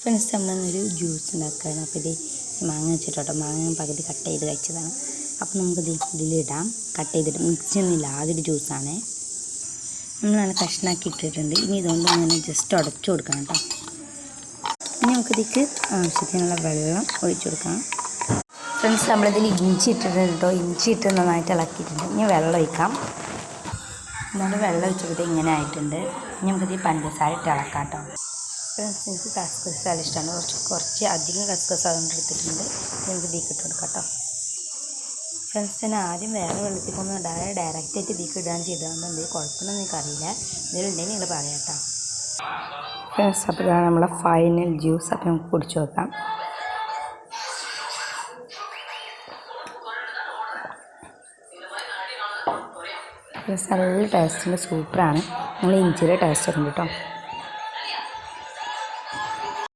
Friends നമ്മളൊരു juice ഉണ്ടാക്കുകയാണ്. അപ്പോൾ ഇത് മാങ്ങ വെച്ചിട്ടോ, മാങ്ങ പകുതി കട്ട് ചെയ്ത് കഴിച്ചതാണ്. അപ്പോൾ നമുക്കിത് ഇതിലിടാം. കട്ട് ചെയ്തിട്ട് മിക്സി ഒന്നുമില്ല, ആദ്യം ജ്യൂസാണ്. നമ്മൾ നല്ല കഷ്ണാക്കി ഇട്ടിട്ടുണ്ട്. ഇനി ഇതുകൊണ്ട് ഇങ്ങനെ ജസ്റ്റ് ഉടച്ചു കൊടുക്കണം കേട്ടോ. ഇനി നമുക്കിതിക്ക് ആവശ്യത്തിനുള്ള വെള്ളം ഒഴിച്ചു കൊടുക്കാം. ഫ്രണ്ട്സ് നമ്മളിതിൽ ഇഞ്ചി ഇട്ടിട്ടുണ്ട് കേട്ടോ. ഇഞ്ചി ഇട്ട് നന്നായിട്ട് ഇളക്കിയിട്ടുണ്ട്. ഇനി വെള്ളം ഒഴിക്കാം. എന്നാലും വെള്ളം ഒഴിച്ചിട്ട് ഇങ്ങനെ ആയിട്ടുണ്ട്. ഇനി നമുക്കിത് പഞ്ചസാര ഇട്ട് ഇളക്കാം കേട്ടോ. ഫ്രണ്ട്സ് എനിക്ക് കസ്കസ് നല്ല ഇഷ്ടമാണ്. കുറച്ച് അധികം കസ്കസ് അതുകൊണ്ട് എടുത്തിട്ടുണ്ട്. നമുക്ക് ഇതിലേക്ക് ഇട്ട് കൊടുക്കാം കേട്ടോ. ഫ്രണ്ട്സ് ഞാൻ ആദ്യം വേറെ വെള്ളത്തിൽ കൊണ്ട് ഡയറക്റ്റായിട്ട് ഇതിലേക്ക് ഇടാൻ ചെയ്തതുകൊണ്ട് എന്തെങ്കിലും കുഴപ്പമൊന്നും എനിക്കറിയില്ല. എന്തെങ്കിലും ഉണ്ടെങ്കിൽ നിങ്ങൾ പറയാം കേട്ടോ. ഫ്രണ്ട്സ് അപ്പോൾ ഇതാണ് നമ്മളെ ഫൈനൽ ജ്യൂസ്. അപ്പോൾ നമുക്ക് കുടിച്ച് നോക്കാം. ഫ്രണ്ട്സ് നല്ല ടേസ്റ്റുണ്ട്, സൂപ്പറാണ്. നമ്മൾ ഇഞ്ചിയുടെ ടേസ്റ്റ് ഉണ്ട് കേട്ടോ.